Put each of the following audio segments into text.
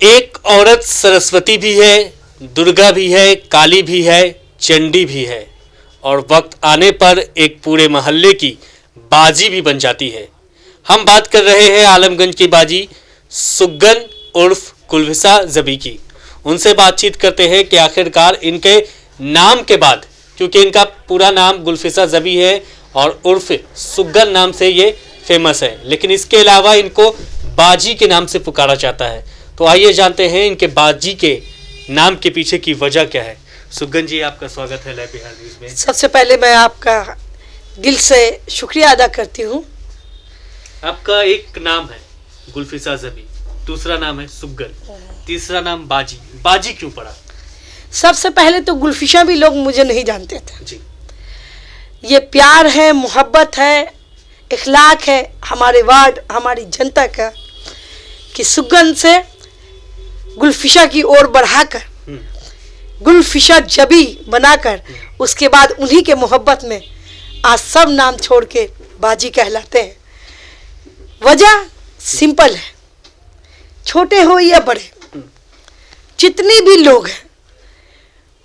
एक औरत सरस्वती भी है, दुर्गा भी है, काली भी है, चंडी भी है और वक्त आने पर एक पूरे मोहल्ले की बाजी भी बन जाती है। हम बात कर रहे हैं आलमगंज की बाजी सुगन उर्फ गुलफिसा जबी की। उनसे बातचीत करते हैं कि आखिरकार इनके नाम के बाद, क्योंकि इनका पूरा नाम गुलफिसा जबी है और उर्फ सुगन नाम से ये फेमस है, लेकिन इसके अलावा इनको बाजी के नाम से पुकारा जाता है। तो आइए जानते हैं इनके बाजी के नाम के पीछे की वजह क्या है। सुगन जी, आपका स्वागत है लाइव बिहार न्यूज़ में। सबसे पहले मैं आपका दिल से शुक्रिया अदा करती हूँ। आपका एक नाम है गुलफिसा जबी, दूसरा नाम है सुगन, तीसरा नाम बाजी। बाजी क्यों पड़ा? सबसे पहले तो गुलफिशा भी लोग मुझे नहीं जानते थे जी। ये प्यार है, मोहब्बत है, इखलाक है हमारे वार्ड, हमारी जनता का, कि सुगन से गुलफिशा की ओर बढ़ाकर गुलफिशा जबी बनाकर उसके बाद उन्हीं के मोहब्बत में आज सब नाम छोड़ के बाजी कहलाते हैं। वजह सिंपल है, छोटे हो या बड़े, जितने भी लोग हैं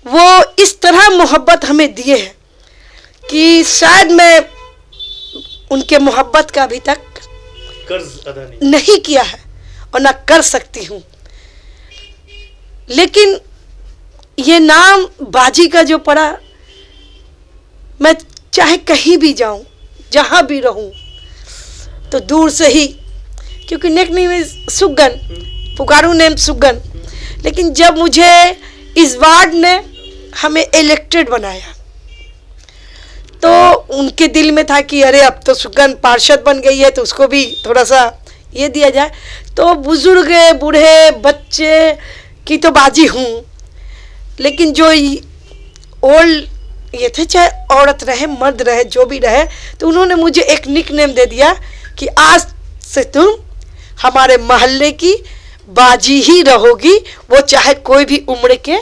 वो इस तरह मोहब्बत हमें दिए हैं कि शायद मैं उनके मोहब्बत का अभी तक कर्ज अदा नहीं किया है और ना कर सकती हूँ। लेकिन ये नाम बाजी का जो पड़ा, मैं चाहे कहीं भी जाऊं, जहां भी रहूं, तो दूर से ही, क्योंकि नेकनेम है सुगन, पुकारू नेम सुगन, लेकिन जब मुझे इस वार्ड ने हमें इलेक्टेड बनाया तो उनके दिल में था कि अरे अब तो सुगन पार्षद बन गई है तो उसको भी थोड़ा सा ये दिया जाए। तो बुजुर्ग, बूढ़े, बच्चे की तो बाजी हूँ, लेकिन जो ओल्ड ये थे, चाहे औरत रहे मर्द रहे जो भी रहे, तो उन्होंने मुझे एक निकनेम दे दिया कि आज से तुम हमारे मोहल्ले की बाजी ही रहोगी, वो चाहे कोई भी उम्र के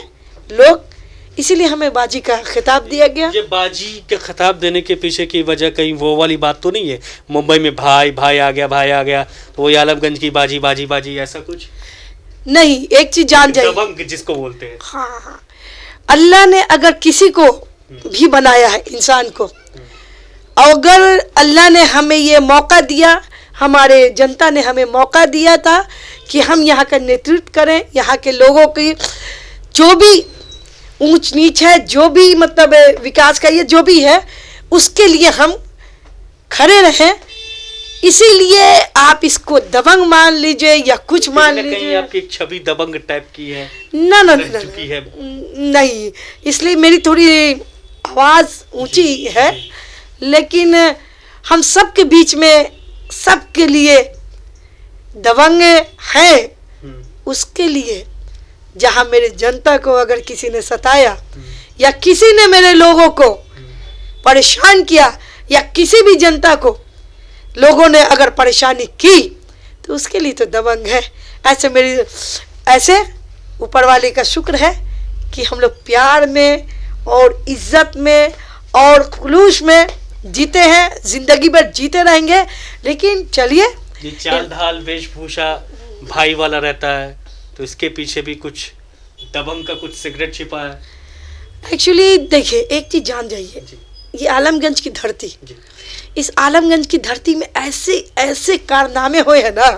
लोग। इसीलिए हमें बाजी का खिताब दिया गया। ये बाजी का खिताब देने के पीछे की वजह कहीं वो वाली बात तो नहीं है, मुंबई में भाई भाई आ गया तो वही आलमगंज की बाजी बाजी बाजी, ऐसा कुछ नहीं। एक चीज जान जाइए, दबंग जिसको बोलते हैं। हाँ, अल्लाह ने अगर किसी को भी बनाया है, इंसान को, अगर अल्लाह ने हमें ये मौका दिया, हमारे जनता ने हमें मौका दिया था कि हम यहाँ का नेतृत्व करें, यहाँ के लोगों की जो भी ऊंच नीच है, जो भी मतलब विकास का ये जो भी है, उसके लिए हम खड़े रहें। इसीलिए आप इसको दबंग मान लीजिए या कुछ मान लीजिए। आपकी छवि दबंग टाइप की है ना नहीं, इसलिए मेरी थोड़ी आवाज़ ऊंची है, लेकिन हम सबके बीच में सबके लिए दबंग है। उसके लिए जहां मेरे जनता को अगर किसी ने सताया या किसी ने मेरे लोगों को परेशान किया या किसी भी जनता को लोगों ने अगर परेशानी की, तो उसके लिए तो दबंग है। ऐसे ऊपर वाले का शुक्र है कि हम लोग प्यार में और इज्जत में और खुलूस में जीते हैं, जिंदगी भर जीते रहेंगे। लेकिन चलिए, चाल ढाल वेशभूषा भाई वाला रहता है, तो इसके पीछे भी कुछ दबंग का कुछ सिगरेट छिपा है। एक्चुअली देखिए, एक चीज जान जाइए, ये आलमगंज की धरती, इस आलमगंज की धरती में ऐसे ऐसे कारनामे हुए हैं ना,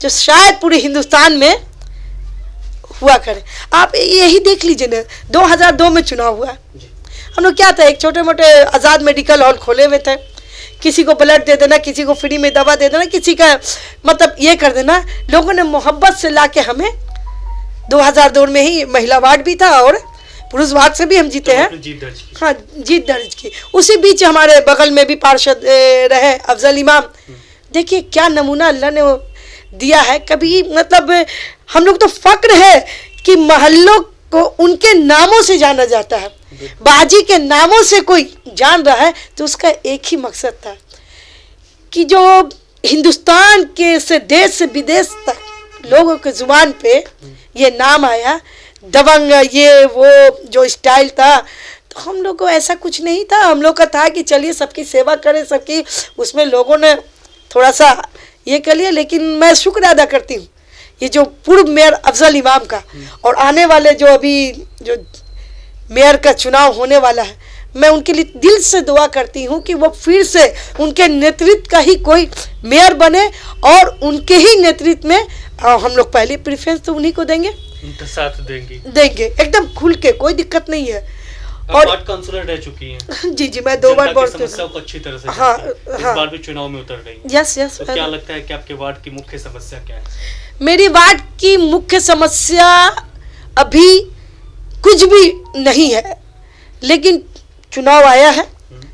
जो शायद पूरे हिंदुस्तान में हुआ करे। आप यही देख लीजिए ना, 2002 में चुनाव हुआ, हम लोग क्या था, एक छोटे मोटे आज़ाद मेडिकल हॉल खोले हुए थे, किसी को ब्लड दे देना, किसी को फ्री में दवा दे देना, किसी का मतलब ये कर देना। लोगों ने मोहब्बत से लाके हमें 2002 में ही महिला वार्ड भी था और पुरुष वार्ड से भी हम जीते हैं। हाँ, जीत दर्ज की। उसी बीच हमारे बगल में भी पार्षद रहे अफजल इमाम। देखिए क्या नमूना अल्लाह ने दिया है। कभी मतलब हम लोग तो फक्र है कि मोहल्लों को उनके नामों से जाना जाता है। बाजी के नामों से कोई जान रहा है तो उसका एक ही मकसद था कि जो हिंदुस्तान के से देश से विदेश तक लोगों के जुबान पे ये नाम आया, दबंग, ये वो जो स्टाइल था। तो हम लोग को ऐसा कुछ नहीं था, हम लोग का था कि चलिए सबकी सेवा करें, सबकी, उसमें लोगों ने थोड़ा सा ये कर लिया। लेकिन मैं शुक्र अदा करती हूँ ये जो पूर्व मेयर अफजल इमाम का और आने वाले जो अभी जो मेयर का चुनाव होने वाला है, मैं उनके लिए दिल से दुआ करती हूँ कि वो फिर से उनके नेतृत्व का ही कोई मेयर बने और उनके ही नेतृत्व में हम लोग पहली प्रेफरेंस तो उन्हीं को देंगे, उनका साथ देंगे एकदम खुल के, कोई दिक्कत नहीं है। और वार्ड काउंसलर रह चुकी हैं। जी जी, मैं 2 बार बोल समस्याओं को अच्छी तरह से हाँ, इस बार भी चुनाव में उतर गई। Yes yes. तो क्या लगता है कि आपके वार्ड की मुख्य समस्या क्या है? मेरी वार्ड की मुख्य समस्या अभी कुछ भी नहीं है, लेकिन चुनाव आया है,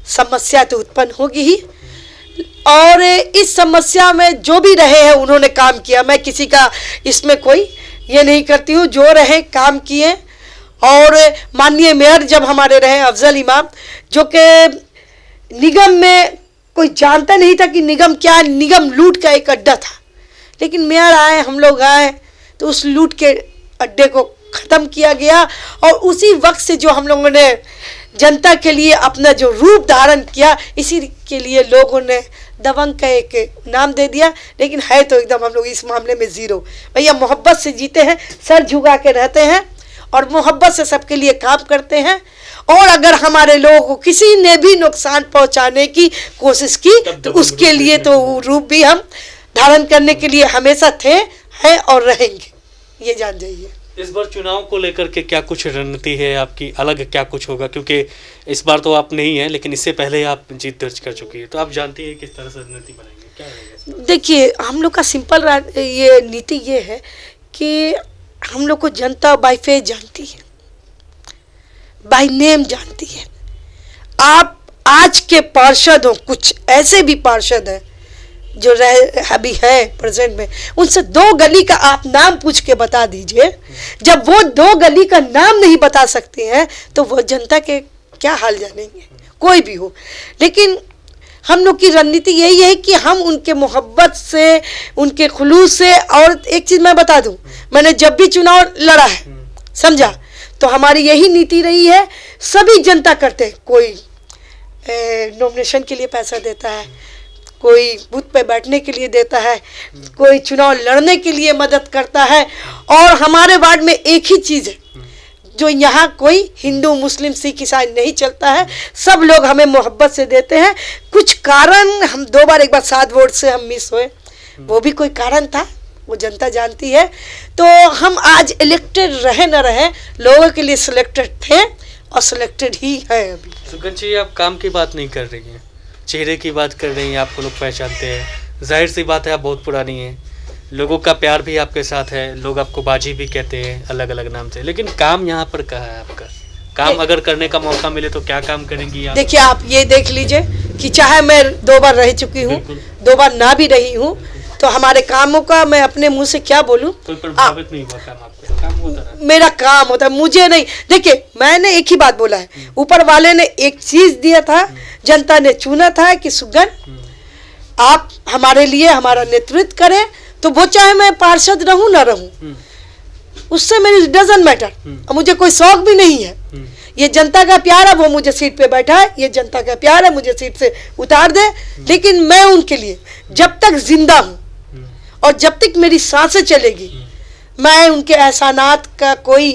समस्या तो उत्पन्न होगी ही। और इस समस्या में जो भी रहे हैं उन्होंने काम किया, मैं किसी का इसमें कोई ये नहीं करती हूँ, जो रहे काम किए। और माननीय मेयर जब हमारे रहे अफजल इमाम, जो कि निगम में कोई जानता नहीं था कि निगम क्या है, निगम लूट का एक अड्डा था, लेकिन मेयर आए, हम लोग आए तो उस लूट के अड्डे को ख़त्म किया गया। और उसी वक्त से जो हम लोगों ने जनता के लिए अपना जो रूप धारण किया, इसी के लिए लोगों ने दबंग का एक नाम दे दिया, लेकिन है तो एकदम हम लोग इस मामले में ज़ीरो। भैया मोहब्बत से जीते हैं, सर झुका के रहते हैं और मोहब्बत से सबके लिए काम करते हैं। और अगर हमारे लोगों को किसी ने भी नुकसान पहुंचाने की कोशिश की तो उसके लिए तो रूप भी हम धारण करने के लिए हमेशा थे, हैं और रहेंगे, ये जान जाइए। इस बार चुनाव को लेकर के क्या कुछ रणनीति है आपकी, अलग क्या कुछ होगा? क्योंकि इस बार तो आप नहीं हैं, लेकिन इससे पहले आप जीत दर्ज कर चुकी है, तो आप जानती हैं किस तरह से रणनीति बनाएंगे, क्या रहेगा? देखिए, हम लोग का सिंपल ये नीति ये है कि हम लोग को जनता बाय फेस जानती है, बाय नेम जानती है। आप आज के पार्षद हो, कुछ ऐसे भी पार्षद हैं जो अभी है प्रेजेंट में, उनसे 2 गली का आप नाम पूछ के बता दीजिए। जब वो 2 गली का नाम नहीं बता सकते हैं तो वो जनता के क्या हाल जानेंगे, कोई भी हो। लेकिन हम लोग की रणनीति यही है कि हम उनके मोहब्बत से, उनके खुलूस से, और एक चीज़ मैं बता दूं, मैंने जब भी चुनाव लड़ा है, समझा, तो हमारी यही नीति रही है, सभी जनता करते हैं। कोई नॉमिनेशन के लिए पैसा देता है, कोई बूथ पे बैठने के लिए देता है, कोई चुनाव लड़ने के लिए मदद करता है। और हमारे वार्ड में एक ही चीज़ है जो यहाँ कोई हिंदू मुस्लिम सिख ईसाई नहीं चलता है, सब लोग हमें मोहब्बत से देते हैं। कुछ कारण हम 2 बार, एक बार 7 वोट से हम मिस हुए, वो भी कोई कारण था, वो जनता जानती है। तो हम आज इलेक्टेड रहे न रहे, लोगों के लिए सिलेक्टेड थे और सिलेक्टेड ही है अभी। सुगंध जी, आप काम की बात नहीं कर रही हैं, चेहरे की बात कर रही हैं, आपको लोग पहचानते हैं, जाहिर सी बात है आप बहुत पुरानी हैं, लोगों का प्यार भी आपके साथ है, लोग आपको बाजी भी कहते हैं अलग अलग नाम से, लेकिन काम यहाँ पर कहाँ है आपका? काम अगर करने का मौका मिले तो क्या काम करेंगी आप? देखिए, आप ये देख लीजिए कि चाहे मैं 2 बार रह चुकी हूँ, 2 बार ना भी रही हूँ, तो हमारे कामों का मैं अपने मुंह से क्या बोलूँ? कोई प्रभावित नहीं हुआ काम आपका? काम होता है, मेरा काम होता है, मुझे नहीं। देखिए, मैंने एक ही बात बोला है, ऊपर वाले ने एक चीज दिया था, जनता ने चुना था कि सुगंध आप हमारे लिए हमारा नेतृत्व करें, तो वो चाहे मैं पार्षद रहूं ना रहूं, उससे मेरी डजंट मैटर, मुझे कोई शौक भी नहीं है। ये जनता का प्यार है, वो मुझे सीट पे बैठा है, ये जनता का प्यार है, मुझे सीट से उतार दे, लेकिन मैं उनके लिए जब तक जिंदा हूं और जब तक मेरी सांसें चलेगी, मैं उनके एहसानात का कोई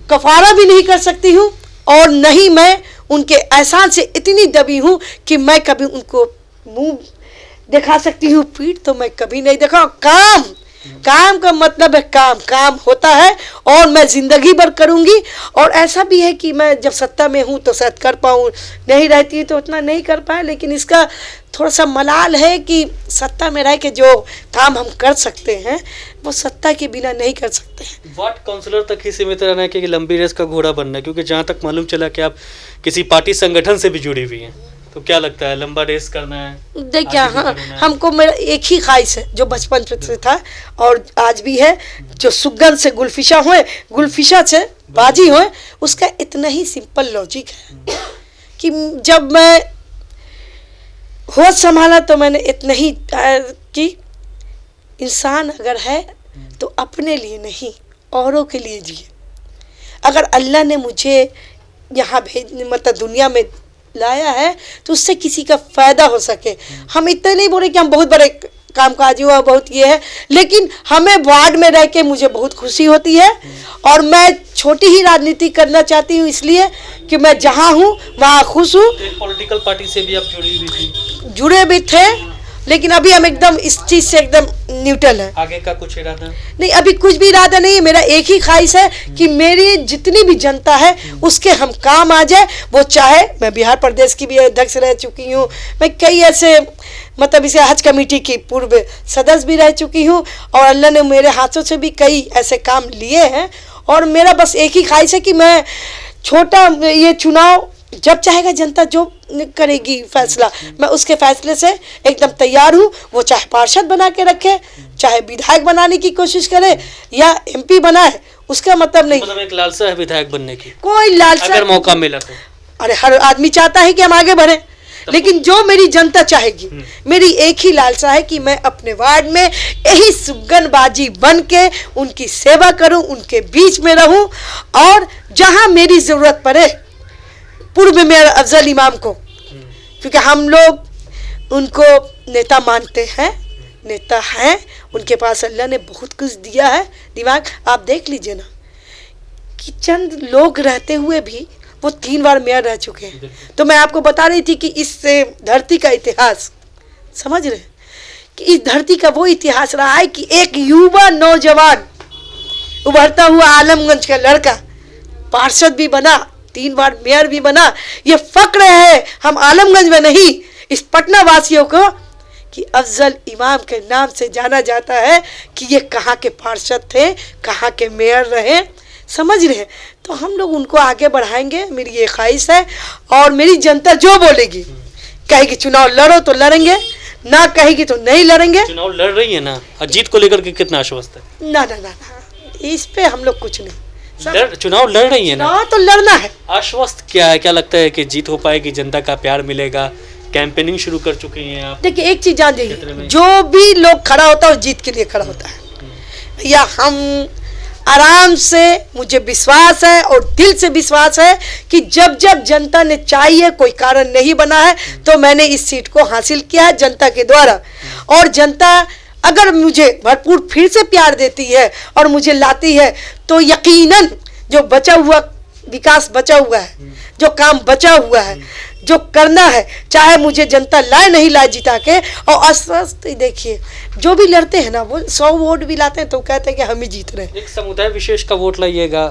कफारा भी नहीं कर सकती हूँ, और नहीं मैं उनके एहसान से इतनी दबी हूँ कि मैं कभी उनको मुंह दिखा सकती हूँ, पीठ तो मैं कभी नहीं देखा। काम का मतलब है काम, काम होता है और मैं जिंदगी भर करूँगी। और ऐसा भी है कि मैं जब सत्ता में हूँ तो शायद कर पाऊँ, नहीं रहती तो उतना नहीं कर पाए, लेकिन इसका थोड़ा सा मलाल है कि सत्ता में रह के जो काम हम कर सकते हैं वो सत्ता के बिना नहीं कर सकते हैं। वार्ड काउंसलर तक ही सीमित रहना है कि लंबी रेस का घोड़ा बनना है? क्योंकि जहाँ तक मालूम चला कि आप किसी पार्टी संगठन से भी जुड़ी हुई हैं, तो क्या लगता है लंबा रेस करना है? देखिए, हाँ, हमको मेरा एक ही ख्वाहिश है जो बचपन से था और आज भी है, जो सुगंध से गुलफिशा हुए, गुलफिशा से बाजी हुए, उसका इतना ही सिंपल लॉजिक है कि जब मैं होश संभाला तो मैंने इतना ही कि इंसान अगर है तो अपने लिए नहीं औरों के लिए जिए। अगर अल्लाह ने मुझे यहाँ मतलब दुनिया में लाया है तो उससे किसी का फ़ायदा हो सके। हम इतना नहीं बोले कि हम बहुत बड़े कामकाज हुआ, बहुत ये है, लेकिन हमें वार्ड में रह के मुझे बहुत खुशी होती है। और मैं छोटी ही राजनीति करना चाहती हूँ, इसलिए कि मैं जहाँ हूँ वहाँ खुश हूँ। पॉलिटिकल पार्टी से भी आप जुड़ी हुई थी? जुड़े भी थे, लेकिन अभी हम एकदम इस चीज़ से एकदम न्यूट्रल है। आगे का कुछ इरादा नहीं, अभी कुछ भी इरादा नहीं है। मेरा एक ही ख्वाहिश है कि मेरी जितनी भी जनता है उसके हम काम आ जाए। वो चाहे मैं बिहार प्रदेश की भी अध्यक्ष रह चुकी हूँ, मैं कई ऐसे मतलब इसे हज कमेटी की पूर्व सदस्य भी रह चुकी हूँ, और अल्लाह ने मेरे हाथों से भी कई ऐसे काम लिए हैं। और मेरा बस एक ही ख्वाहिश है कि मैं छोटा ये चुनाव जब चाहेगा जनता जो करेगी फैसला, मैं उसके फैसले से एकदम तैयार हूँ। वो चाहे पार्षद बना के रखे, चाहे विधायक बनाने की कोशिश करे या एमपी बनाए, उसका मतलब नहीं। मतलब एक लालसा है विधायक बनने की? कोई लालसा, अगर मौका मिला तो। अरे हर आदमी चाहता है कि हम आगे बढ़े, लेकिन जो मेरी जनता चाहेगी, मेरी एक ही लालसा है कि मैं अपने वार्ड में यही सुगनबाजी बन के उनकी सेवा करूं, उनके बीच में रहूं, और जहां मेरी जरूरत पड़े पूर्व मेयर अफजल इमाम को, क्योंकि हम लोग उनको नेता मानते हैं, नेता हैं, उनके पास अल्लाह ने बहुत कुछ दिया है दिमाग। आप देख लीजिए ना कि चंद लोग रहते हुए भी वो 3 बार मेयर रह चुके हैं। तो मैं आपको बता रही थी कि इस धरती का इतिहास, समझ रहे कि इस धरती का वो इतिहास रहा है कि एक युवा नौजवान उभरता हुआ आलमगंज का लड़का पार्षद भी बना, 3 बार मेयर भी बना। ये फक्र है हम आलमगंज में नहीं, इस पटना वासियों को, कि अफजल इमाम के नाम से जाना जाता है कि ये कहाँ के पार्षद थे, कहाँ के मेयर रहे, समझ रहे हैं। तो हम लोग उनको आगे बढ़ाएंगे, मेरी ये ख्वाहिश है। और मेरी जनता जो बोलेगी, कहेगी चुनाव लड़ो तो लड़ेंगे, ना कहेगी तो नहीं लड़ेंगे। चुनाव लड़ रही है ना, जीत को लेकर के कितना आश्वस्त है? ना ना ना ना, इस पे हम लोग कुछ नहीं। चुनाव लड़ रही है ना, तो लड़ना है। आश्वस्त क्या है? क्या लगता है कि जीत हो पाएगी, जनता का प्यार मिलेगा? कैंपेनिंग शुरू कर चुकी हैं आप? देखिए एक चीज जान जाइए, जो भी लोग खड़ा होता है वो जीत के लिए खड़ा होता है। या हम आराम से, मुझे विश्वास है और दिल से विश्वास है कि जब जब जनता ने चाहिए, कोई कारण नहीं बना है, तो मैंने इस सीट को हासिल किया है जनता के द्वारा। और जनता अगर मुझे भरपूर फिर से प्यार देती है और मुझे लाती है, तो यकीनन जो बचा हुआ विकास बचा हुआ है, जो काम बचा हुआ है, जो करना है, चाहे मुझे जनता लाए नहीं लाए जिता के। और अस्वस्थ देखिए, जो भी लड़ते हैं ना वो 100 वोट भी लाते हैं तो कहते हैं कि हम ही जीत रहे हैं। एक समुदाय विशेष का वोट लाइएगा,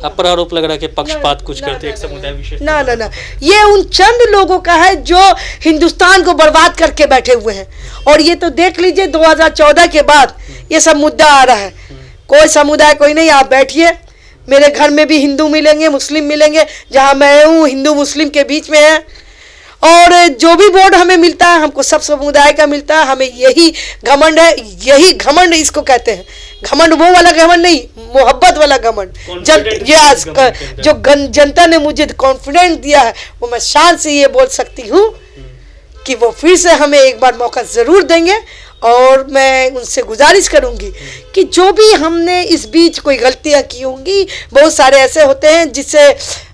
आप पर आरोप लग रहा है कि पक्षपात कुछ करते हैं एक समुदाय विशेष। ना ना ना, ये उन चंद लोगों का है जो हिंदुस्तान को बर्बाद करके बैठे हुए हैं। और ये तो देख लीजिए 2014 के बाद ये सब मुद्दा आ रहा है। कोई समुदाय कोई नहीं, आप बैठिए, मेरे घर में भी हिंदू मिलेंगे, मुस्लिम मिलेंगे, जहाँ मैं हूँ हिंदू मुस्लिम के बीच में है। और जो भी वोट हमें मिलता है, हमको सब समुदाय का मिलता है, हमें यही घमंड है, यही घमंड इसको कहते हैं। घमंड वो वाला घमंड नहीं, मोहब्बत वाला घमंड। जो जनता ने मुझे कॉन्फिडेंस दिया है, वो मैं शान से ये बोल सकती हूँ कि वो फिर से हमें एक बार मौका ज़रूर देंगे। और मैं उनसे गुजारिश करूंगी कि जो भी हमने इस बीच कोई गलतियां की होंगी, बहुत सारे ऐसे होते हैं जिससे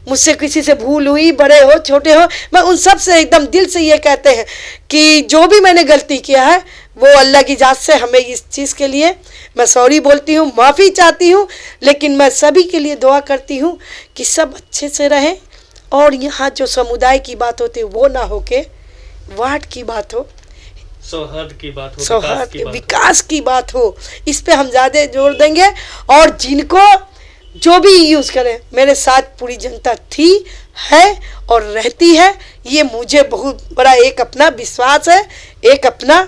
मुझसे किसी से भूल हुई, बड़े हो छोटे हो, मैं उन सब से एकदम दिल से ये कहते हैं कि जो भी मैंने गलती किया है वो अल्लाह की जात से हमें इस चीज़ के लिए मैं सॉरी बोलती हूँ, माफ़ी चाहती हूँ। लेकिन मैं सभी के लिए दुआ करती हूँ कि सब अच्छे से रहें। और यहाँ जो समुदाय की बात होती है वो ना हो के वार्ड की बात हो, सौहार्द की बात हो, सौहार्द विकास की बात हो, इस पे हम ज़्यादा जोर देंगे। और जिनको जो भी यूज़ करें, मेरे साथ पूरी जनता थी, है और रहती है। ये मुझे बहुत बड़ा एक अपना विश्वास है, एक अपना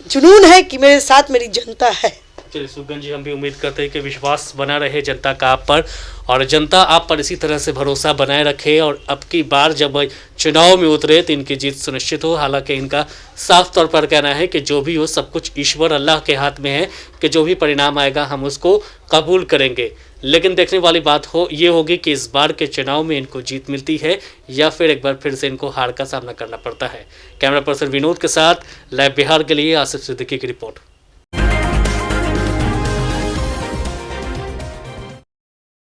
जुनून है कि मेरे साथ मेरी जनता है। चलिए सुगन जी, हम भी उम्मीद करते हैं कि विश्वास बना रहे जनता का आप पर, और जनता आप पर इसी तरह से भरोसा बनाए रखे, और अब की बार जब चुनाव में उतरे तो इनकी जीत सुनिश्चित हो। हालांकि इनका साफ तौर पर कहना है कि जो भी हो सब कुछ ईश्वर अल्लाह के हाथ में है, कि जो भी परिणाम आएगा हम उसको कबूल करेंगे। लेकिन देखने वाली बात ये होगी कि इस बार के चुनाव में इनको जीत मिलती है या फिर एक बार फिर से इनको हार का सामना करना पड़ता है। कैमरा पर्सन विनोद के साथ लाइव बिहार के लिए आसिफ सिद्दीकी की रिपोर्ट।